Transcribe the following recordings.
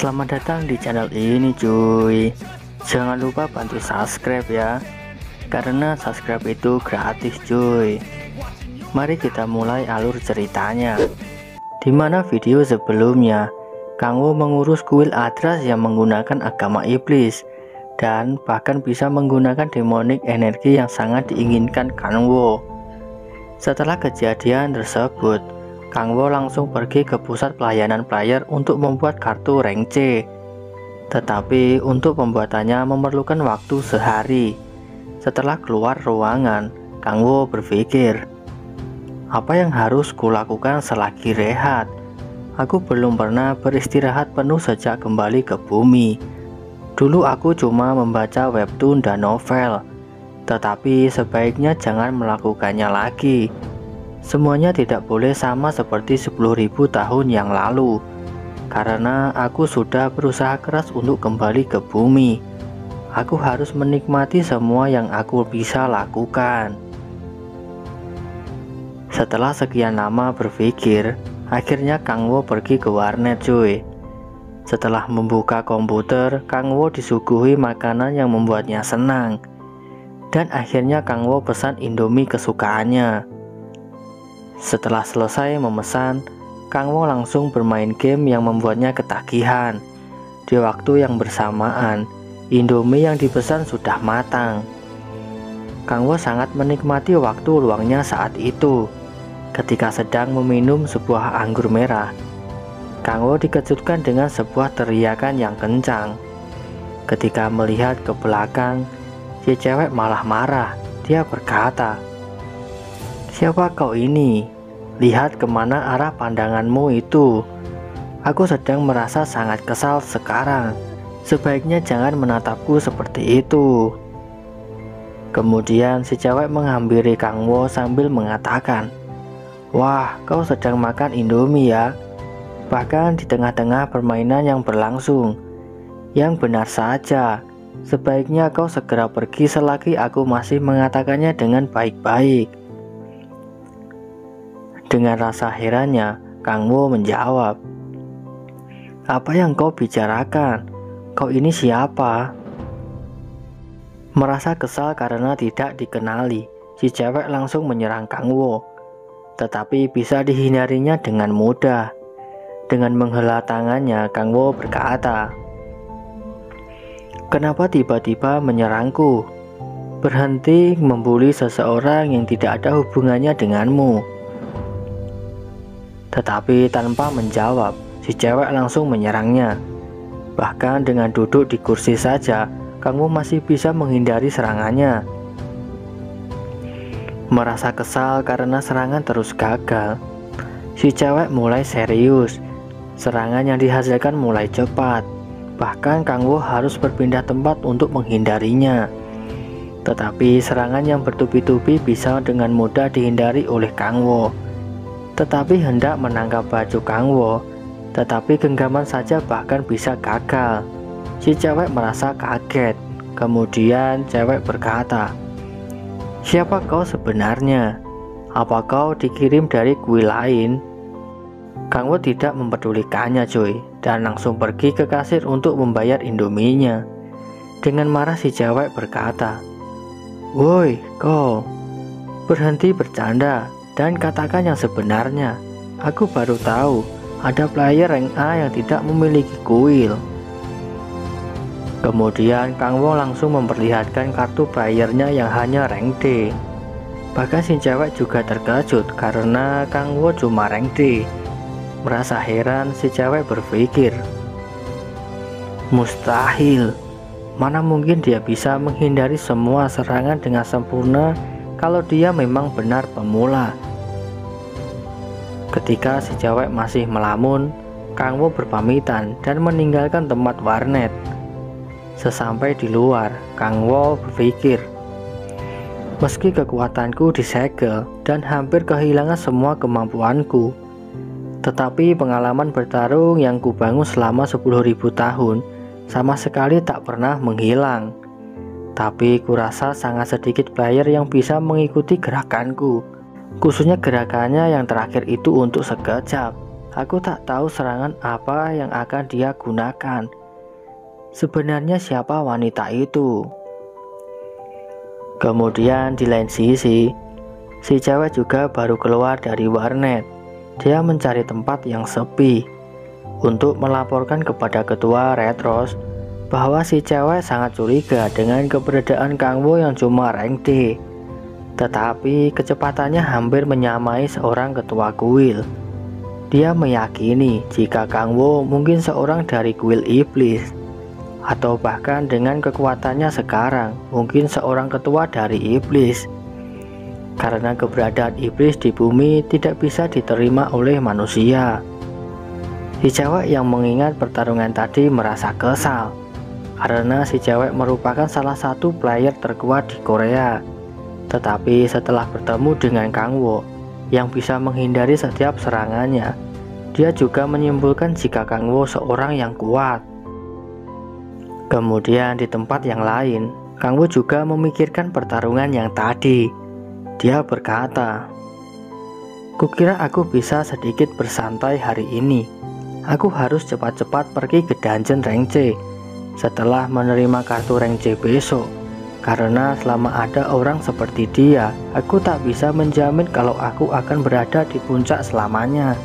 Selamat datang di channel ini cuy. Jangan lupa bantu subscribe ya, karena subscribe itu gratis cuy. Mari kita mulai alur ceritanya. Dimana video sebelumnya Kang Wo mengurus kuil Adras yang menggunakan agama iblis dan bahkan bisa menggunakan demonic energi yang sangat diinginkan Kang Wo. Setelah kejadian tersebut, Kang Wo langsung pergi ke pusat pelayanan player untuk membuat kartu rank C. Tetapi untuk pembuatannya memerlukan waktu sehari. Setelah keluar ruangan, Kang Wo berpikir, apa yang harus kulakukan selagi rehat? Aku belum pernah beristirahat penuh sejak kembali ke bumi. Dulu aku cuma membaca webtoon dan novel, tetapi sebaiknya jangan melakukannya lagi. Semuanya tidak boleh sama seperti 10.000 tahun yang lalu, karena aku sudah berusaha keras untuk kembali ke bumi. Aku harus menikmati semua yang aku bisa lakukan. Setelah sekian lama berpikir, akhirnya Kang Wo pergi ke warnet cuy. Setelah membuka komputer, Kang Wo disuguhi makanan yang membuatnya senang. Dan akhirnya Kang Wo pesan Indomie kesukaannya. Setelah selesai memesan, Kang Wo langsung bermain game yang membuatnya ketagihan. Di waktu yang bersamaan, Indomie yang dipesan sudah matang. Kang Wo sangat menikmati waktu luangnya saat itu. Ketika sedang meminum sebuah anggur merah, Kang Wo dikejutkan dengan sebuah teriakan yang kencang. Ketika melihat ke belakang, si cewek malah marah. Dia berkata, "Siapa kau ini? Lihat kemana arah pandanganmu itu. Aku sedang merasa sangat kesal sekarang. Sebaiknya jangan menatapku seperti itu." Kemudian si cewek menghampiri Kang Wo sambil mengatakan, "Wah, kau sedang makan Indomie ya? Bahkan di tengah-tengah permainan yang berlangsung. Yang benar saja, sebaiknya kau segera pergi selagi aku masih mengatakannya dengan baik-baik." Dengan rasa herannya, Kang Wo menjawab, "Apa yang kau bicarakan? Kau ini siapa?" Merasa kesal karena tidak dikenali, si cewek langsung menyerang Kang Wo. Tetapi bisa dihindarinya dengan mudah. Dengan menghela tangannya, Kang Wo berkata, "Kenapa tiba-tiba menyerangku? Berhenti membuli seseorang yang tidak ada hubungannya denganmu." Tetapi tanpa menjawab, si cewek langsung menyerangnya. Bahkan dengan duduk di kursi saja, Kang Wo masih bisa menghindari serangannya. Merasa kesal karena serangan terus gagal, si cewek mulai serius. Serangan yang dihasilkan mulai cepat. Bahkan Kang Wo harus berpindah tempat untuk menghindarinya. Tetapi serangan yang bertubi-tubi bisa dengan mudah dihindari oleh Kang Wo. Tetapi hendak menangkap baju Kang Wo, tetapi genggaman saja bahkan bisa gagal. Si cewek merasa kaget. Kemudian cewek berkata, "Siapa kau sebenarnya? Apa kau dikirim dari kuil lain?" Kang Wo tidak mempedulikannya cuy, dan langsung pergi ke kasir untuk membayar Indominya. Dengan marah si cewek berkata, "Woi kau, berhenti bercanda dan katakan yang sebenarnya. Aku baru tahu ada player rank A yang tidak memiliki kuil." Kemudian Kang Wo langsung memperlihatkan kartu playernya yang hanya rank D. Bahkan si cewek juga terkejut karena Kang Wo cuma rank D. Merasa heran, si cewek berpikir, mustahil. Mana mungkin dia bisa menghindari semua serangan dengan sempurna kalau dia memang benar pemula. Ketika si cewek masih melamun, Kang Wo berpamitan dan meninggalkan tempat warnet. Sesampai di luar, Kang Wo berpikir, meski kekuatanku disegel dan hampir kehilangan semua kemampuanku, tetapi pengalaman bertarung yang kubangun selama 10.000 tahun sama sekali tak pernah menghilang. Tapi kurasa sangat sedikit player yang bisa mengikuti gerakanku, khususnya gerakannya yang terakhir itu untuk sekejap. Aku tak tahu serangan apa yang akan dia gunakan. Sebenarnya siapa wanita itu? Kemudian di lain sisi, si cewek juga baru keluar dari warnet. Dia mencari tempat yang sepi untuk melaporkan kepada ketua Red Rose bahwa si cewek sangat curiga dengan keberadaan Kang Wo yang cuma rank D. Tetapi kecepatannya hampir menyamai seorang ketua kuil. Dia meyakini jika Kang Wo mungkin seorang dari kuil iblis, atau bahkan dengan kekuatannya sekarang mungkin seorang ketua dari iblis. Karena keberadaan iblis di bumi tidak bisa diterima oleh manusia. Si cewek yang mengingat pertarungan tadi merasa kesal, karena si cewek merupakan salah satu player terkuat di Korea. Tetapi setelah bertemu dengan Kang Wo yang bisa menghindari setiap serangannya, dia juga menyimpulkan jika Kang Wo seorang yang kuat. Kemudian di tempat yang lain, Kang Wo juga memikirkan pertarungan yang tadi. Dia berkata, "Kukira aku bisa sedikit bersantai hari ini. Aku harus cepat-cepat pergi ke dungeon rank C setelah menerima kartu rank C besok. Karena selama ada orang seperti dia, aku tak bisa menjamin kalau aku akan berada di puncak selamanya."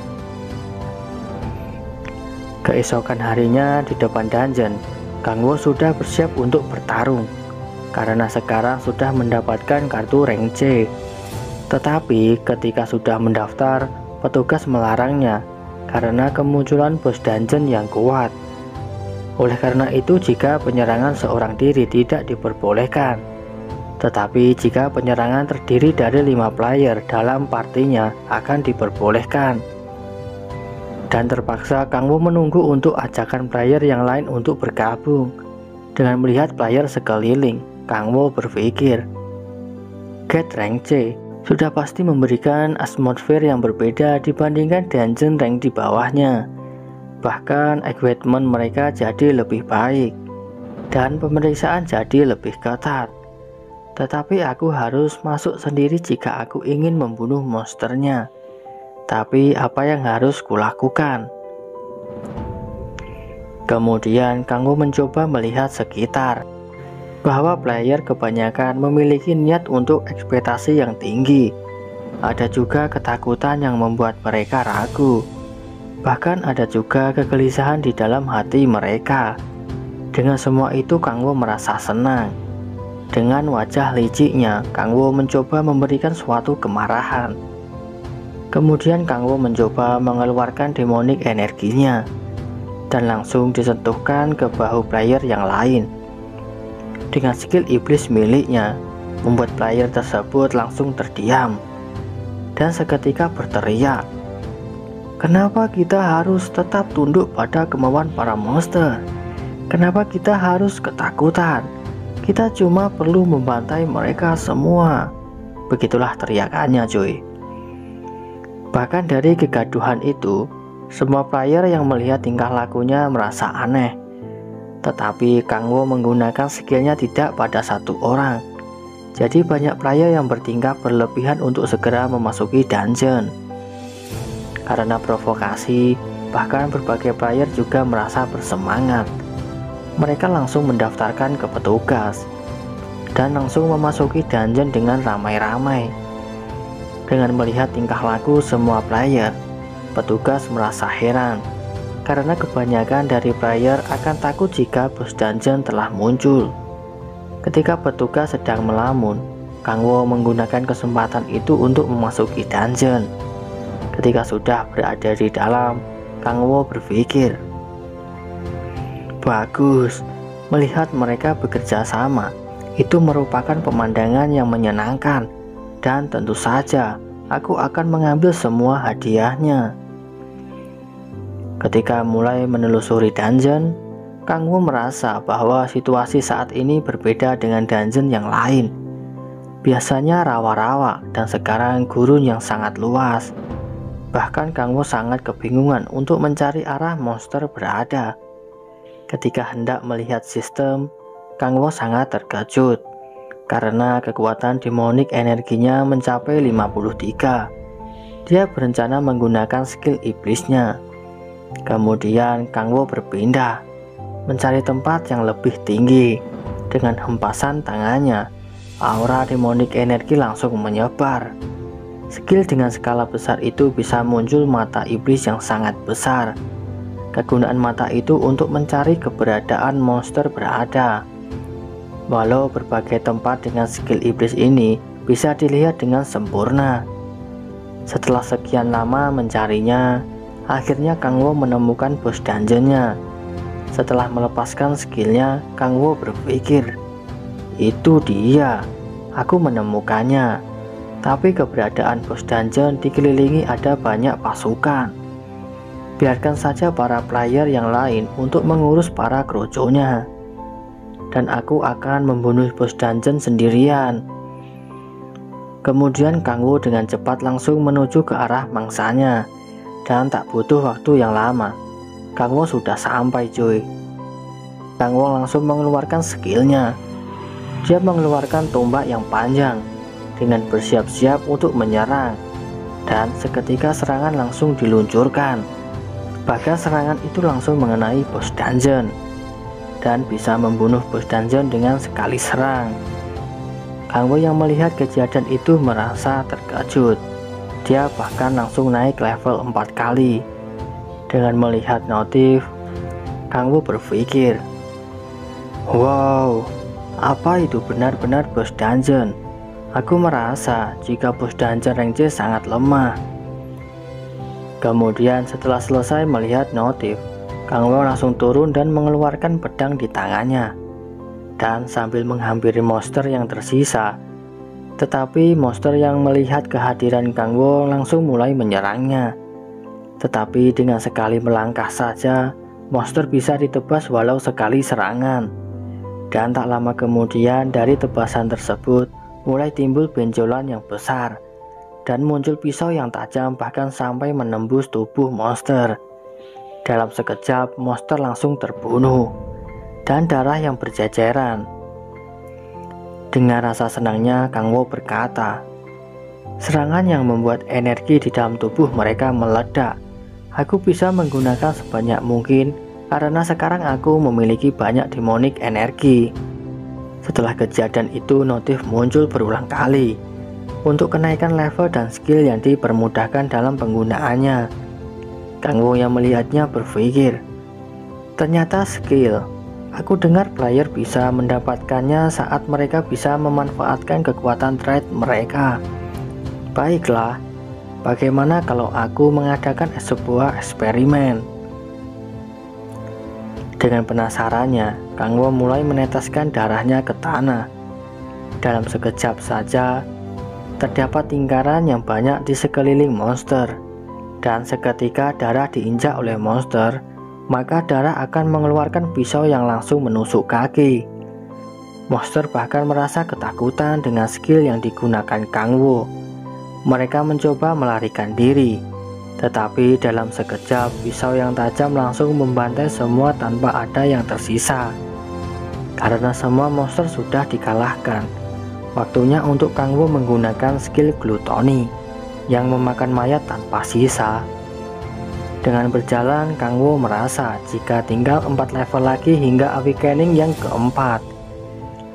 Keesokan harinya di depan dungeon, Kang Wo sudah bersiap untuk bertarung, karena sekarang sudah mendapatkan kartu rank C. Tetapi ketika sudah mendaftar, petugas melarangnya, karena kemunculan bos dungeon yang kuat. Oleh karena itu, jika penyerangan seorang diri tidak diperbolehkan. Tetapi jika penyerangan terdiri dari 5 player dalam partinya akan diperbolehkan. Dan terpaksa Kang Wo menunggu untuk ajakan player yang lain untuk bergabung. Dengan melihat player sekeliling, Kang Wo berpikir, Get rank C sudah pasti memberikan atmosfer yang berbeda dibandingkan dungeon rank di bawahnya. Bahkan equipment mereka jadi lebih baik dan pemeriksaan jadi lebih ketat. Tetapi aku harus masuk sendiri jika aku ingin membunuh monsternya. Tapi apa yang harus kulakukan? Kemudian Kang Wo mencoba melihat sekitar, bahwa player kebanyakan memiliki niat untuk ekspektasi yang tinggi. Ada juga ketakutan yang membuat mereka ragu. Bahkan ada juga kegelisahan di dalam hati mereka. Dengan semua itu Kang Wo merasa senang. Dengan wajah liciknya, Kang Wo mencoba memberikan suatu kemarahan. Kemudian Kang Wo mencoba mengeluarkan demonic energinya, dan langsung disentuhkan ke bahu player yang lain. Dengan skill iblis miliknya, membuat player tersebut langsung terdiam. Dan seketika berteriak, "Kenapa kita harus tetap tunduk pada kemauan para monster? Kenapa kita harus ketakutan? Kita cuma perlu membantai mereka semua." Begitulah teriakannya, cuy. Bahkan dari kegaduhan itu, semua player yang melihat tingkah lakunya merasa aneh. Tetapi Kang Wo menggunakan skillnya tidak pada satu orang. Jadi banyak player yang bertingkah berlebihan untuk segera memasuki dungeon. Karena provokasi, bahkan berbagai player juga merasa bersemangat. Mereka langsung mendaftarkan ke petugas dan langsung memasuki dungeon dengan ramai-ramai. Dengan melihat tingkah laku semua player, petugas merasa heran, karena kebanyakan dari player akan takut jika bos dungeon telah muncul. Ketika petugas sedang melamun, Kang Wo menggunakan kesempatan itu untuk memasuki dungeon. Ketika sudah berada di dalam, Kang Wo berpikir, bagus, melihat mereka bekerja sama, itu merupakan pemandangan yang menyenangkan, dan tentu saja aku akan mengambil semua hadiahnya. Ketika mulai menelusuri dungeon, Kang Wo merasa bahwa situasi saat ini berbeda dengan dungeon yang lain. Biasanya rawa-rawa dan sekarang gurun yang sangat luas. Bahkan Kang Wo sangat kebingungan untuk mencari arah monster berada. Ketika hendak melihat sistem, Kang Wo sangat terkejut karena kekuatan demonic energinya mencapai 53. Dia berencana menggunakan skill iblisnya. Kemudian Kang Wo berpindah, mencari tempat yang lebih tinggi. Dengan hempasan tangannya, aura demonik energi langsung menyebar. Skill dengan skala besar itu bisa muncul mata iblis yang sangat besar. Kegunaan mata itu untuk mencari keberadaan monster berada. Walau berbagai tempat dengan skill iblis ini bisa dilihat dengan sempurna. Setelah sekian lama mencarinya, akhirnya Kang Wo menemukan bos dungeonnya. Setelah melepaskan skillnya, Kang Wo berpikir, itu dia, aku menemukannya. Tapi keberadaan bos dungeon dikelilingi ada banyak pasukan. Biarkan saja para player yang lain untuk mengurus para kroconya, dan aku akan membunuh bos dungeon sendirian. Kemudian Kang Wo dengan cepat langsung menuju ke arah mangsanya, dan tak butuh waktu yang lama, Kang Wo sudah sampai cuy. Kang Wo langsung mengeluarkan skillnya. Dia mengeluarkan tombak yang panjang dengan bersiap-siap untuk menyerang, dan seketika serangan langsung diluncurkan. Bahkan serangan itu langsung mengenai bos dungeon dan bisa membunuh bos dungeon dengan sekali serang. Kang Wo yang melihat kejadian itu merasa terkejut. Dia bahkan langsung naik level 4 kali. Dengan melihat notif, Kang Wo berpikir, wow, apa itu benar-benar bos dungeon? Aku merasa jika bos dungeon rank C sangat lemah. Kemudian setelah selesai melihat notif, Kang Wo langsung turun dan mengeluarkan pedang di tangannya, dan sambil menghampiri monster yang tersisa. Tetapi monster yang melihat kehadiran Kang Wo langsung mulai menyerangnya. Tetapi dengan sekali melangkah saja, monster bisa ditebas walau sekali serangan. Dan tak lama kemudian dari tebasan tersebut mulai timbul benjolan yang besar, dan muncul pisau yang tajam bahkan sampai menembus tubuh monster. Dalam sekejap monster langsung terbunuh, dan darah yang berjeceran. Dengan rasa senangnya Kang Wo berkata, serangan yang membuat energi di dalam tubuh mereka meledak. Aku bisa menggunakan sebanyak mungkin karena sekarang aku memiliki banyak demonik energi. Setelah kejadian itu notif muncul berulang kali untuk kenaikan level dan skill yang dipermudahkan dalam penggunaannya. Kang Wo yang melihatnya berpikir, ternyata skill. Aku dengar player bisa mendapatkannya saat mereka bisa memanfaatkan kekuatan trait mereka. Baiklah, bagaimana kalau aku mengadakan sebuah eksperimen? Dengan penasarannya, Kang Wo mulai meneteskan darahnya ke tanah. Dalam sekejap saja, terdapat lingkaran yang banyak di sekeliling monster. Dan seketika darah diinjak oleh monster, maka darah akan mengeluarkan pisau yang langsung menusuk kaki. Monster bahkan merasa ketakutan dengan skill yang digunakan Kang Wo. Mereka mencoba melarikan diri, tetapi dalam sekejap pisau yang tajam langsung membantai semua tanpa ada yang tersisa. Karena semua monster sudah dikalahkan, waktunya untuk Kang Wo menggunakan skill glutoni yang memakan mayat tanpa sisa. Dengan berjalan, Kang Wo merasa jika tinggal 4 level lagi hingga awakening yang keempat.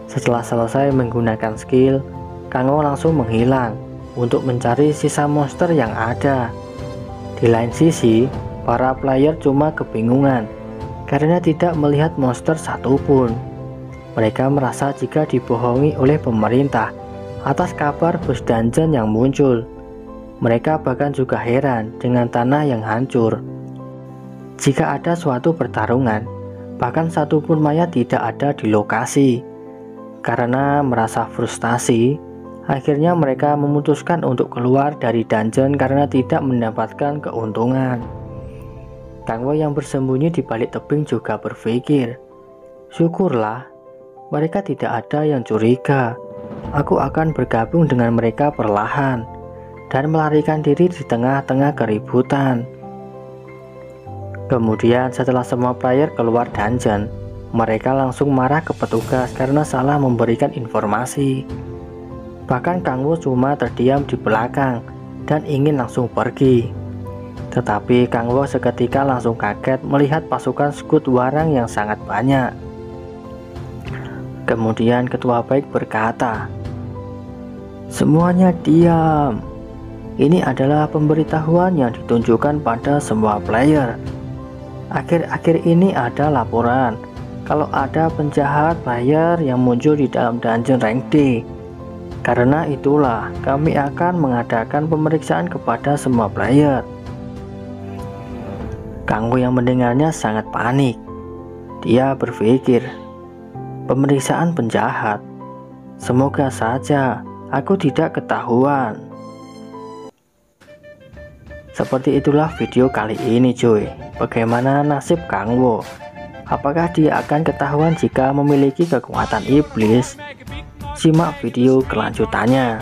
Setelah selesai menggunakan skill, Kang Wo langsung menghilang untuk mencari sisa monster yang ada. Di lain sisi, para player cuma kebingungan karena tidak melihat monster satupun. Mereka merasa jika dibohongi oleh pemerintah atas kabar bos dungeon yang muncul. Mereka bahkan juga heran dengan tanah yang hancur. Jika ada suatu pertarungan, bahkan satupun mayat tidak ada di lokasi. Karena merasa frustasi, akhirnya mereka memutuskan untuk keluar dari dungeon karena tidak mendapatkan keuntungan. Kang Wo yang bersembunyi di balik tebing juga berpikir, syukurlah, mereka tidak ada yang curiga. Aku akan bergabung dengan mereka perlahan dan melarikan diri di tengah-tengah keributan. Kemudian setelah semua player keluar dungeon, mereka langsung marah ke petugas karena salah memberikan informasi. Bahkan Kang Wo cuma terdiam di belakang dan ingin langsung pergi. Tetapi Kang Wo seketika langsung kaget melihat pasukan Squid Warang yang sangat banyak. Kemudian Ketua Baik berkata, "Semuanya diam. Ini adalah pemberitahuan yang ditunjukkan pada semua player. Akhir-akhir ini ada laporan kalau ada penjahat player yang muncul di dalam dungeon rank D. Karena itulah kami akan mengadakan pemeriksaan kepada semua player." Kang Wo yang mendengarnya sangat panik. Dia berpikir, pemeriksaan penjahat. Semoga saja aku tidak ketahuan. Seperti itulah video kali ini cuy. Bagaimana nasib Kang Wo? Apakah dia akan ketahuan jika memiliki kekuatan iblis? Simak video kelanjutannya.